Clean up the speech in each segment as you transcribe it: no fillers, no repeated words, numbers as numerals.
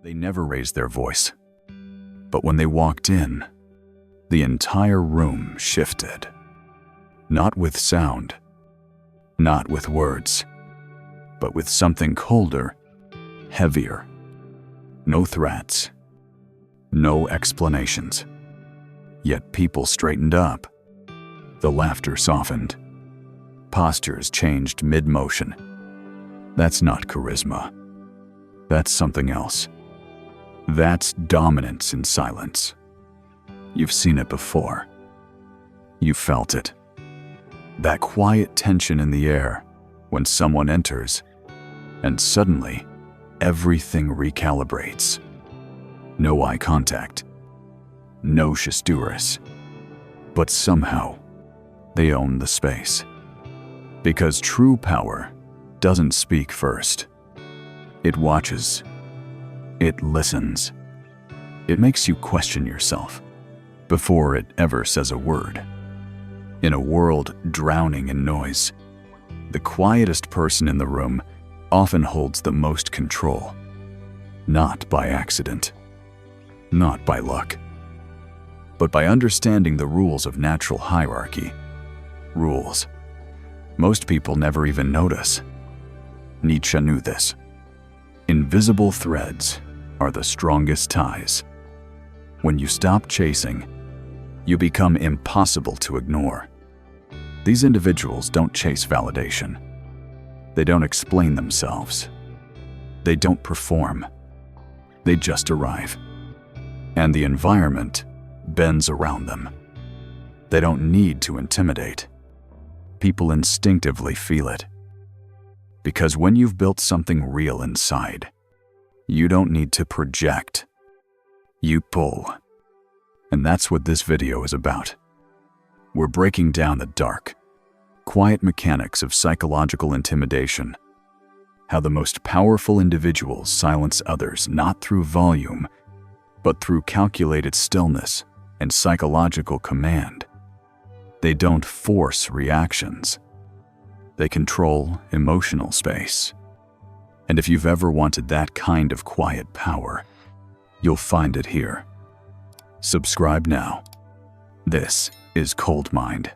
They never raised their voice. But when they walked in, the entire room shifted. Not with sound, not with words, but with something colder, heavier. No threats, no explanations. Yet people straightened up. The laughter softened. Postures changed mid-motion. That's not charisma. That's something else. That's dominance in silence. You've seen it before. You've felt it. That quiet tension in the air when someone enters, and suddenly everything recalibrates. No eye contact, no gesturas, but somehow they own the space. Because true power doesn't speak first. It watches. It listens. It makes you question yourself before it ever says a word. In a world drowning in noise, the quietest person in the room often holds the most control. Not by accident, not by luck, but by understanding the rules of natural hierarchy. Rules most people never even notice. Nietzsche knew this. Invisible threads are the strongest ties. When you stop chasing, you become impossible to ignore. These individuals don't chase validation. They don't explain themselves. They don't perform. They just arrive. And the environment bends around them. They don't need to intimidate. People instinctively feel it. Because when you've built something real inside, you don't need to project. You pull. And that's what this video is about. We're breaking down the dark, quiet mechanics of psychological intimidation. How the most powerful individuals silence others not through volume, but through calculated stillness and psychological command. They don't force reactions. They control emotional space. And if you've ever wanted that kind of quiet power, you'll find it here. Subscribe now. This is Cold Mind.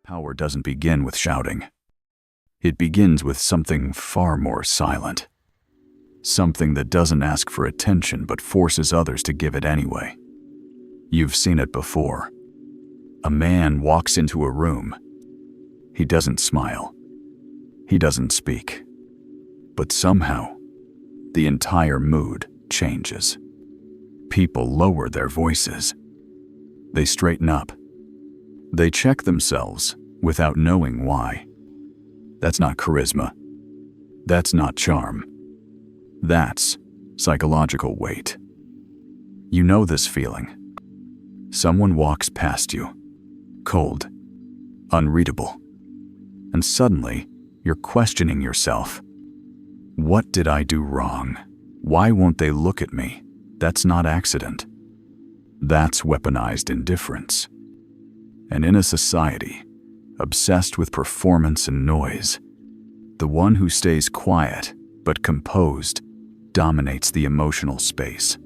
Power doesn't begin with shouting. It begins with something far more silent. Something that doesn't ask for attention but forces others to give it anyway. You've seen it before. A man walks into a room. He doesn't smile. He doesn't speak. But somehow, the entire mood changes. People lower their voices. They straighten up. They check themselves without knowing why. That's not charisma. That's not charm. That's psychological weight. You know this feeling. Someone walks past you, cold, unreadable, and suddenly you're questioning yourself. What did I do wrong? Why won't they look at me? That's not accident. That's weaponized indifference. And in a society obsessed with performance and noise, the one who stays quiet but composed dominates the emotional space.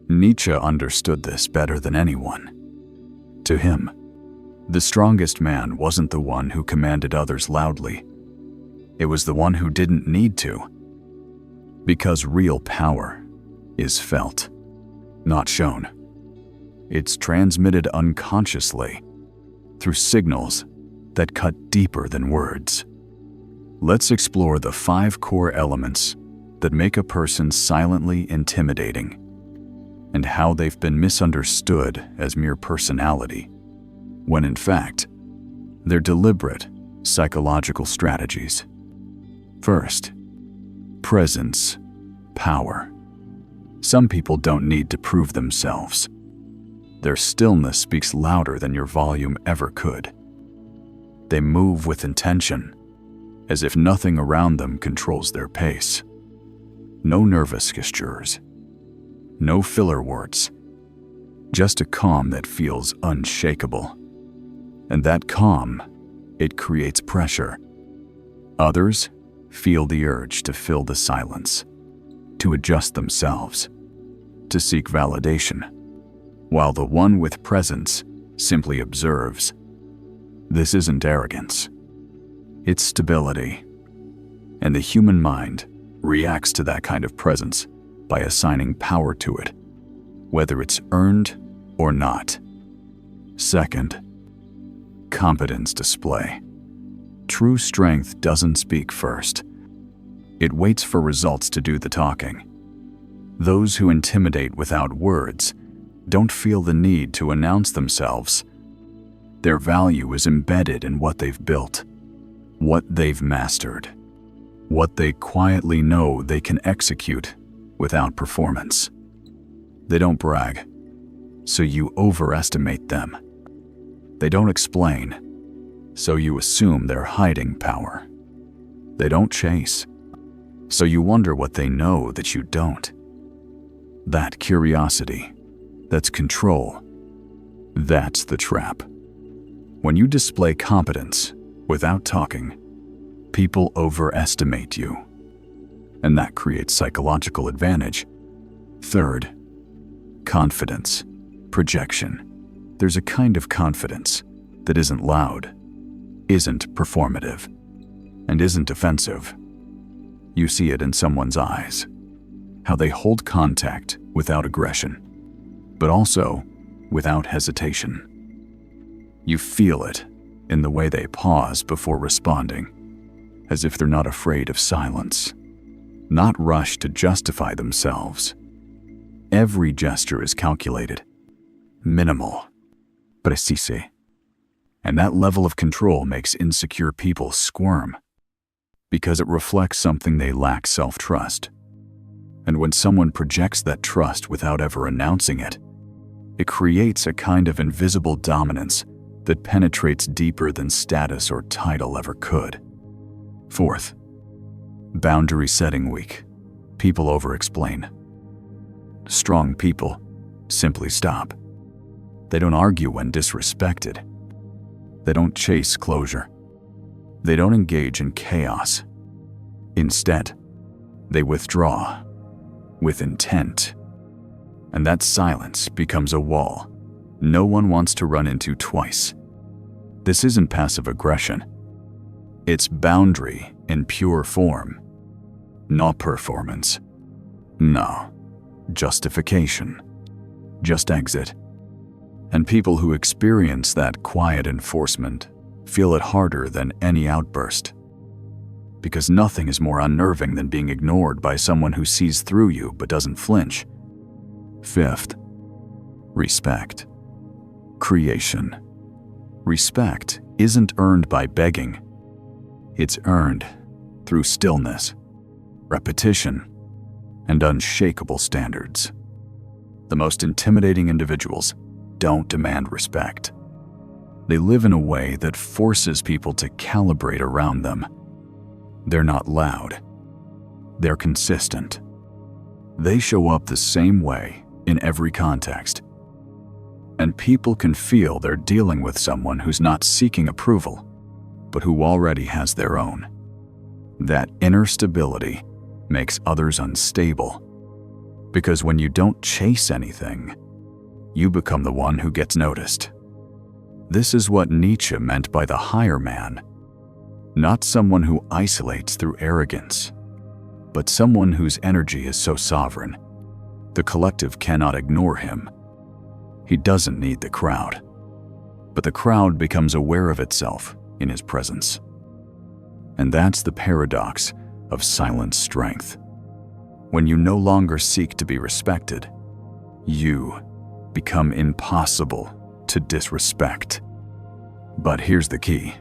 Nietzsche understood this better than anyone. To him, the strongest man wasn't the one who commanded others loudly. It was the one who didn't need to. Because real power is felt, not shown. It's transmitted unconsciously through signals that cut deeper than words. Let's explore the 5 core elements that make a person silently intimidating, and how they've been misunderstood as mere personality, when in fact, they're deliberate psychological strategies. First, presence, power. Some people don't need to prove themselves. Their stillness speaks louder than your volume ever could. They move with intention, as if nothing around them controls their pace. No nervous gestures, no filler words, just a calm that feels unshakable. And that calm, it creates pressure. Others, feel the urge to fill the silence, to adjust themselves, to seek validation, while the one with presence simply observes. This isn't arrogance. It's stability. And the human mind reacts to that kind of presence by assigning power to it, whether it's earned or not. Second, competence display. True strength doesn't speak first. It waits for results to do the talking. Those who intimidate without words don't feel the need to announce themselves. Their value is embedded in what they've built, what they've mastered, what they quietly know they can execute without performance. They don't brag, so you overestimate them. They don't explain, so you assume they're hiding power. They don't chase, so you wonder what they know that you don't. That curiosity, that's control, that's the trap. When you display competence without talking, people overestimate you, and that creates psychological advantage. Third, confidence, projection. There's a kind of confidence that isn't loud, isn't performative, and isn't offensive. You see it in someone's eyes, how they hold contact without aggression, but also without hesitation. You feel it in the way they pause before responding, as if they're not afraid of silence, not rushed to justify themselves. Every gesture is calculated, minimal, precise. And that level of control makes insecure people squirm, because it reflects something they lack self-trust. And when someone projects that trust without ever announcing it, it creates a kind of invisible dominance that penetrates deeper than status or title ever could. Fourth, boundary setting weak. People over-explain. Strong people simply stop. They don't argue when disrespected. They don't chase closure. They don't engage in chaos. Instead, they withdraw with intent. And that silence becomes a wall no one wants to run into twice. This isn't passive aggression. It's boundary in pure form. Not performance. No. Justification. Just exit. And people who experience that quiet enforcement feel it harder than any outburst. Because nothing is more unnerving than being ignored by someone who sees through you but doesn't flinch. Fifth, respect. Creation. Respect isn't earned by begging. It's earned through stillness, repetition, and unshakable standards. The most intimidating individuals don't demand respect. They live in a way that forces people to calibrate around them. They're not loud. They're consistent. They show up the same way in every context. And people can feel they're dealing with someone who's not seeking approval, but who already has their own. That inner stability makes others unstable. Because when you don't chase anything, you become the one who gets noticed. This is what Nietzsche meant by the higher man. Not someone who isolates through arrogance, but someone whose energy is so sovereign, the collective cannot ignore him. He doesn't need the crowd, but the crowd becomes aware of itself in his presence. And that's the paradox of silent strength. When you no longer seek to be respected, you become impossible to disrespect. But here's the key.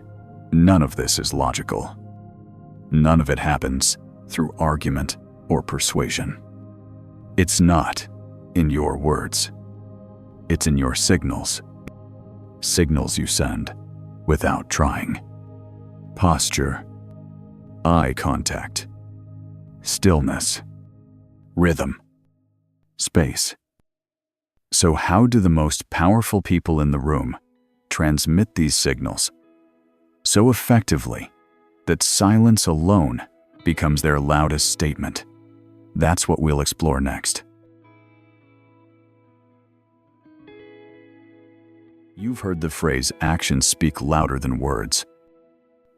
None of this is logical. None of it happens through argument or persuasion. It's not in your words. It's in your signals. Signals you send without trying. Posture, eye contact, stillness, rhythm, space. So how do the most powerful people in the room transmit these signals so effectively that silence alone becomes their loudest statement. That's what we'll explore next. You've heard the phrase, actions speak louder than words.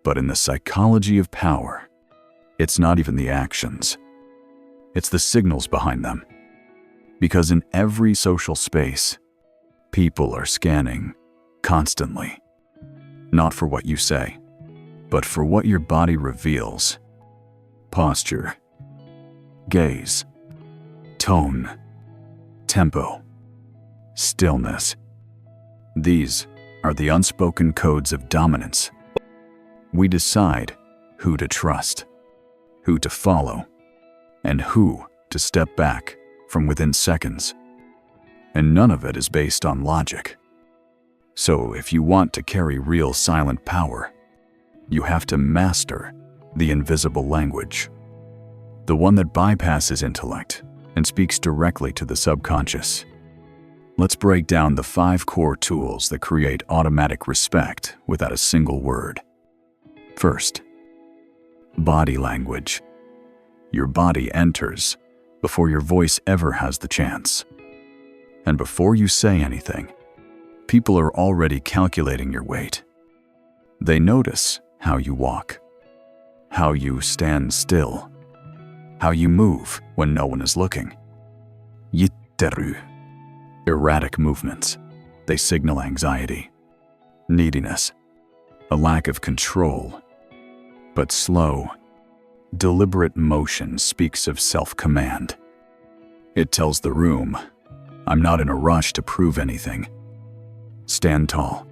But in the psychology of power, it's not even the actions. It's the signals behind them. Because in every social space, people are scanning constantly. Not for what you say, but for what your body reveals. Posture, gaze, tone, tempo, stillness. These are the unspoken codes of dominance. We decide who to trust, who to follow, and who to step back from within seconds. And none of it is based on logic. So if you want to carry real silent power, you have to master the invisible language, the one that bypasses intellect and speaks directly to the subconscious. Let's break down the 5 core tools that create automatic respect without a single word. First, body language. Your body enters before your voice ever has the chance. And before you say anything, people are already calculating your weight. They notice how you walk, how you stand still, how you move when no one is looking. Yitteru. Erratic movements. They signal anxiety, neediness, a lack of control. But slow, deliberate motion speaks of self-command. It tells the room, I'm not in a rush to prove anything. Stand tall,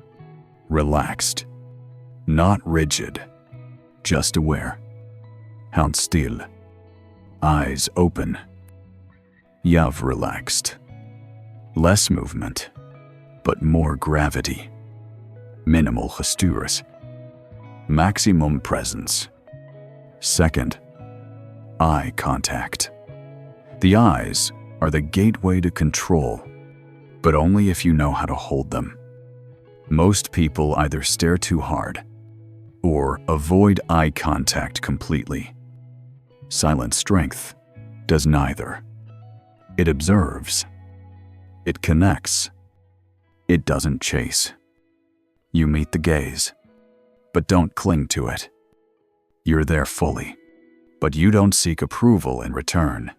relaxed, not rigid, just aware. Hand still, eyes open. Yav relaxed. Less movement, but more gravity. Minimal gestuurs. Maximum presence. Second, eye contact. The eyes are the gateway to control, but only if you know how to hold them. Most people either stare too hard or avoid eye contact completely. Silent strength does neither. It observes. It connects. It doesn't chase. You meet the gaze, but don't cling to it. You're there fully, but you don't seek approval in return.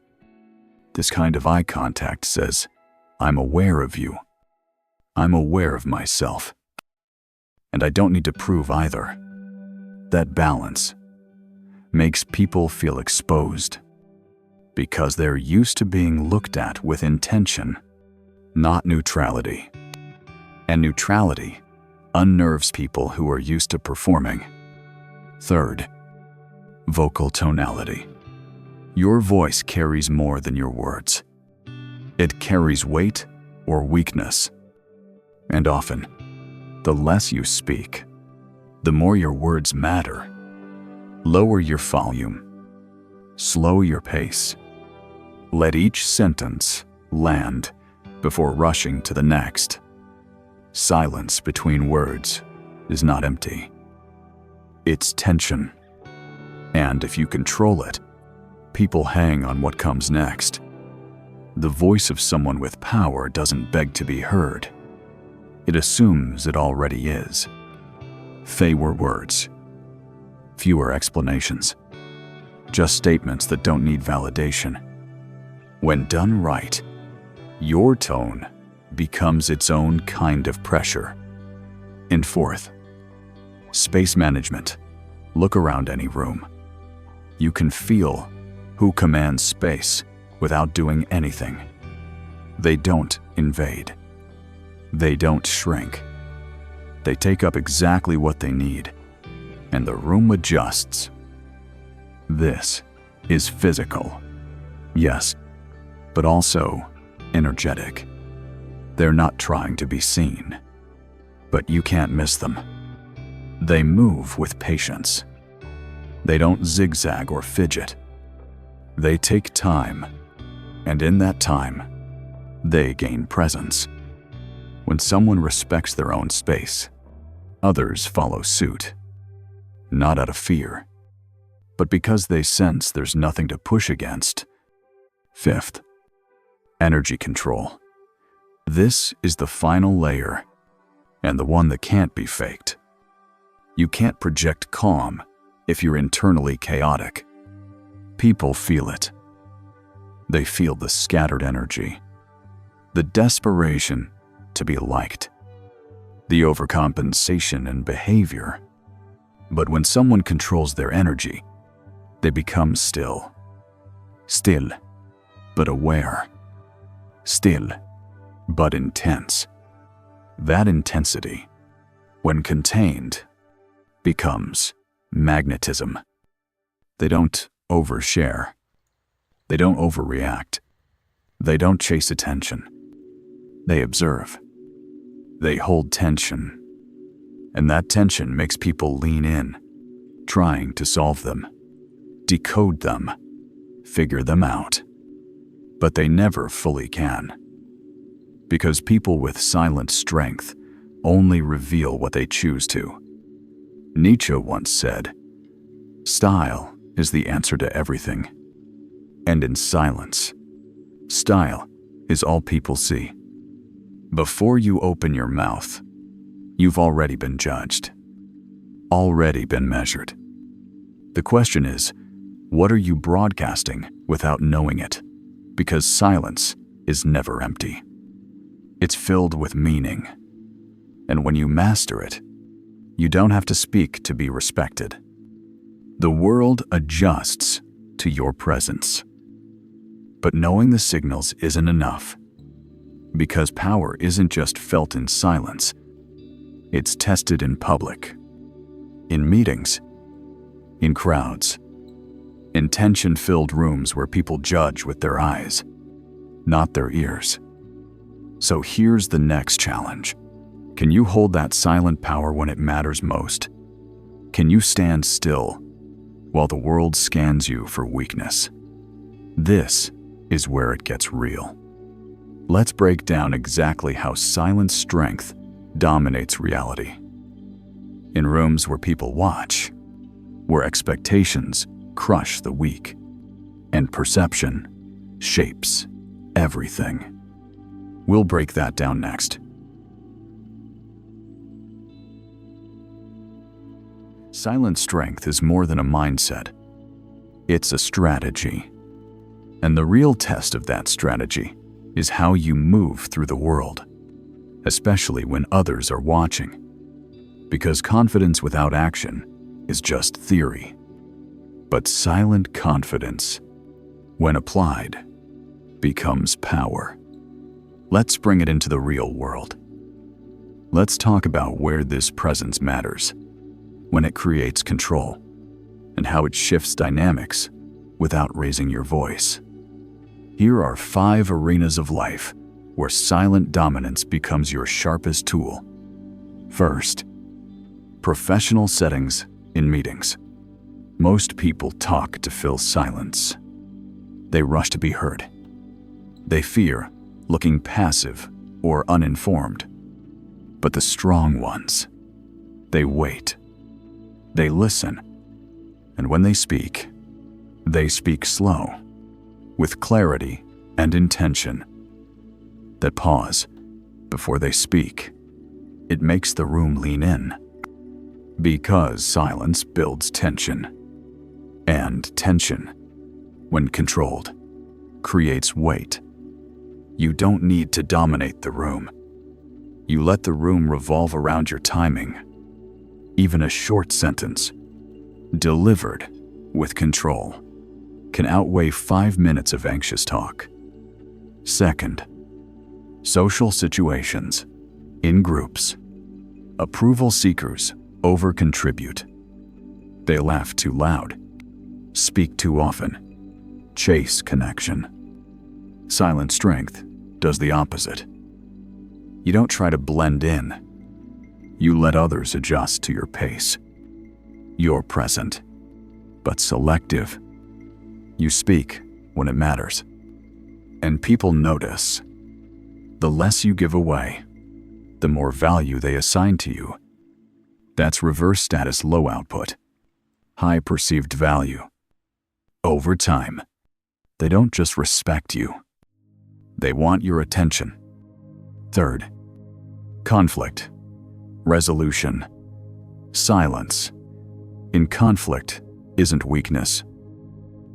This kind of eye contact says, I'm aware of you. I'm aware of myself. And I don't need to prove either. That balance makes people feel exposed because they're used to being looked at with intention, not neutrality. And neutrality unnerves people who are used to performing. Third, vocal tonality. Your voice carries more than your words. It carries weight or weakness. And often, the less you speak, the more your words matter. Lower your volume. Slow your pace. Let each sentence land before rushing to the next. Silence between words is not empty. It's tension. And if you control it, people hang on what comes next. The voice of someone with power doesn't beg to be heard. It assumes it already is. Fewer words. Fewer explanations. Just statements that don't need validation. When done right, your tone becomes its own kind of pressure. And fourth, space management. Look around any room. You can feel who commands space without doing anything. They don't invade. They don't shrink. They take up exactly what they need, and the room adjusts. This is physical, yes, but also energetic. They're not trying to be seen, but you can't miss them. They move with patience. They don't zigzag or fidget. They take time, and in that time, they gain presence. When someone respects their own space, others follow suit. Not out of fear, but because they sense there's nothing to push against. Fifth, energy control. This is the final layer, and the one that can't be faked. You can't project calm if you're internally chaotic. People feel it. They feel the scattered energy, the desperation to be liked, the overcompensation in behavior. But when someone controls their energy, they become still. Still, but aware. Still, but intense. That intensity, when contained, becomes magnetism. They don't overshare. They don't overreact. They don't chase attention. They observe. They hold tension. And that tension makes people lean in, trying to solve them, decode them, figure them out. But they never fully can. Because people with silent strength only reveal what they choose to. Nietzsche once said, "Style is the answer to everything." And in silence, style is all people see. Before you open your mouth, you've already been judged, already been measured. The question is, what are you broadcasting without knowing it? Because silence is never empty. It's filled with meaning. And when you master it, you don't have to speak to be respected. The world adjusts to your presence. But knowing the signals isn't enough. Because power isn't just felt in silence. It's tested in public, in meetings, in crowds, in tension-filled rooms where people judge with their eyes, not their ears. So here's the next challenge. Can you hold that silent power when it matters most? Can you stand still while the world scans you for weakness? This is where it gets real. Let's break down exactly how silent strength dominates reality. In rooms where people watch, where expectations crush the weak, and perception shapes everything. We'll break that down next. Silent strength is more than a mindset. It's a strategy. And the real test of that strategy is how you move through the world, especially when others are watching. Because confidence without action is just theory. But silent confidence, when applied, becomes power. Let's bring it into the real world. Let's talk about where this presence matters, when it creates control, and how it shifts dynamics without raising your voice. Here are 5 arenas of life where silent dominance becomes your sharpest tool. First, professional settings in meetings. Most people talk to fill silence. They rush to be heard. They fear looking passive or uninformed. But the strong ones, they wait. They listen. And when they speak slow, with clarity and intention. That pause before they speak, it makes the room lean in. Because silence builds tension. And tension, when controlled, creates weight. You don't need to dominate the room. You let the room revolve around your timing. Even a short sentence, delivered with control, can outweigh 5 minutes of anxious talk. Second, social situations, in groups. Approval seekers over-contribute. They laugh too loud, speak too often, chase connection. Silent strength does the opposite. You don't try to blend in. You let others adjust to your pace. You're present, but selective. You speak when it matters. And people notice. The less you give away, the more value they assign to you. That's reverse status low output. high perceived value. Over time, they don't just respect you, they want your attention. Third, conflict, resolution, silence. In conflict isn't weakness,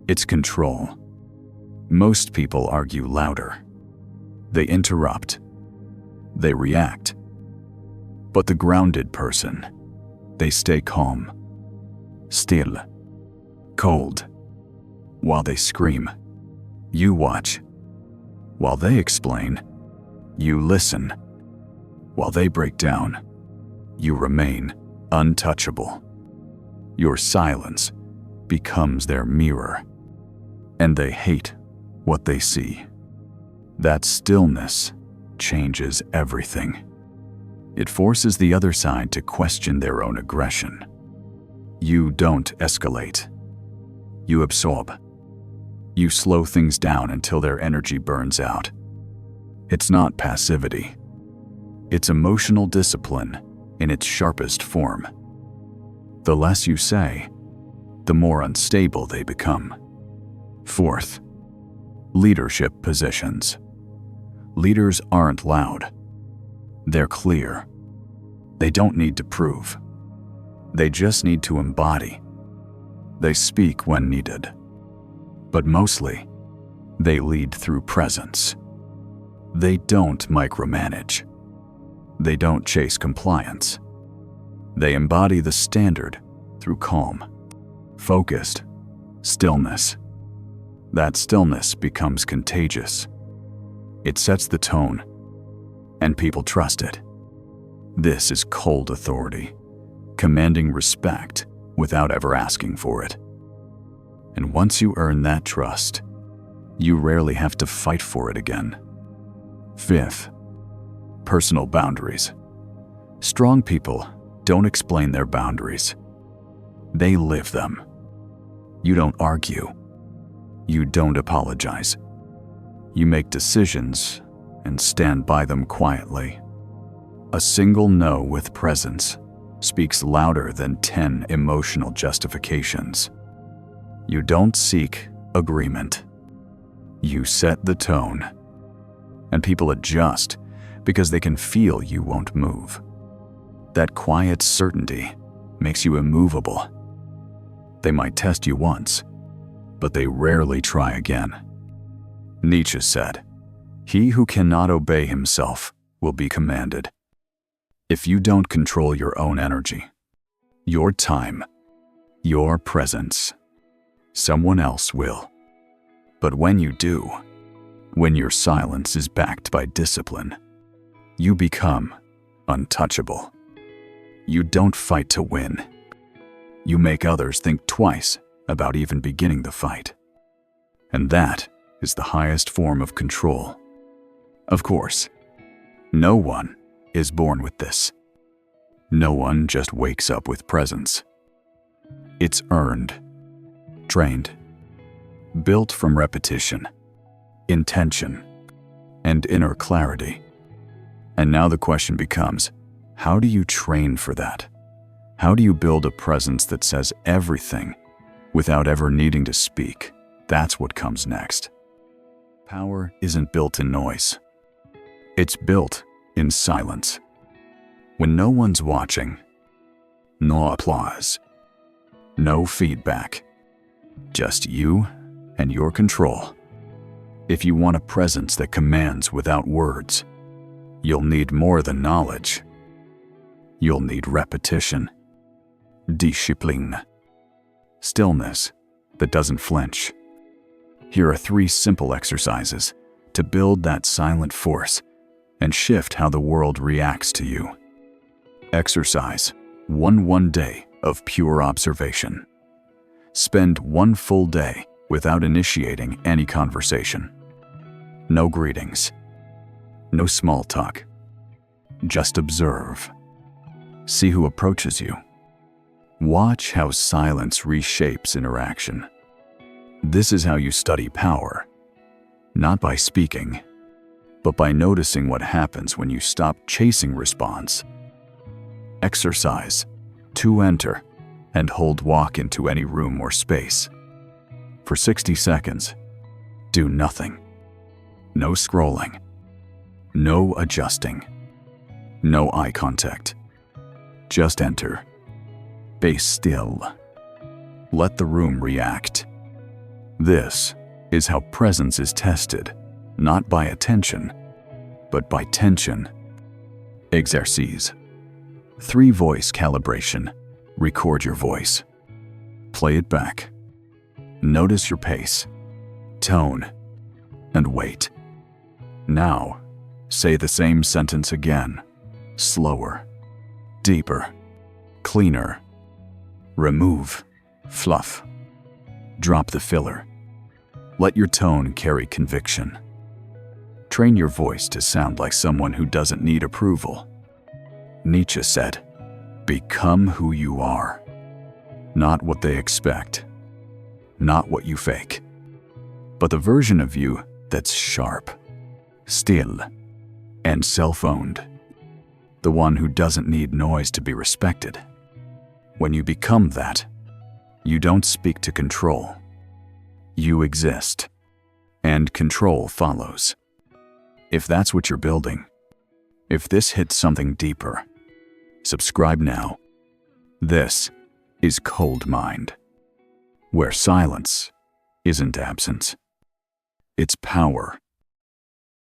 it's control. Most people argue louder. They interrupt. They react. But the grounded person, they stay calm, still, cold. While they scream, you watch. While they explain, you listen. While they break down, you remain untouchable. Your silence becomes their mirror, and they hate what they see. That stillness changes everything. It forces the other side to question their own aggression. You don't escalate. You absorb. You slow things down until their energy burns out. It's not passivity. It's emotional discipline in its sharpest form. The less you say, the more unstable they become. Fourth, leadership positions. Leaders aren't loud. They're clear. They don't need to prove. They just need to embody. They speak when needed. But mostly, they lead through presence. They don't micromanage. They don't chase compliance. They embody the standard through calm, focused stillness. That stillness becomes contagious. It sets the tone, and people trust it. This is cold authority, commanding respect without ever asking for it. And once you earn that trust, you rarely have to fight for it again. Fifth, personal boundaries. Strong people don't explain their boundaries. They live them. You don't argue. You don't apologize. You make decisions and stand by them quietly. A single no with presence speaks louder than 10 emotional justifications. You don't seek agreement. You set the tone. And people adjust because they can feel you won't move. That quiet certainty makes you immovable. They might test you once, but they rarely try again. Nietzsche said, "He who cannot obey himself will be commanded." If you don't control your own energy, your time, your presence, someone else will. But when you do, when your silence is backed by discipline, you become untouchable. You don't fight to win. You make others think twice about even beginning the fight. And that is the highest form of control. Of course, no one is born with this. No one just wakes up with presence. It's earned, trained, built from repetition, intention, and inner clarity. And now the question becomes, how do you train for that? How do you build a presence that says everything without ever needing to speak? That's what comes next. Power isn't built in noise. It's built in silence. When no one's watching, no applause, no feedback, just you and your control. If you want a presence that commands without words, you'll need more than knowledge. You'll need repetition, discipline, stillness that doesn't flinch. Here are 3 simple exercises to build that silent force and shift how the world reacts to you. Exercise 1 day of pure observation. Spend 1 full day without initiating any conversation. No greetings. No small talk. Just observe. See who approaches you. Watch how silence reshapes interaction. This is how you study power, not by speaking, but by noticing what happens when you stop chasing response. Exercise 2 enter and walk into any room or space. For 60 seconds, do nothing. No scrolling. No adjusting. No eye contact. Just enter. Be still. Let the room react. This is how presence is tested, not by attention, but by tension. Exercise. 3 voice calibration. Record your voice. Play it back. Notice your pace, tone, and weight. Now, say the same sentence again. Slower, deeper, cleaner. Remove fluff. Drop the filler. Let your tone carry conviction. Train your voice to sound like someone who doesn't need approval. Nietzsche said, "Become who you are, not what they expect, not what you fake, but the version of you that's sharp, still, and self-owned, the one who doesn't need noise to be respected." When you become that, you don't speak to control. You exist, and control follows. If that's what you're building, if this hits something deeper, subscribe now. This is Cold Mind, where silence isn't absence. It's power.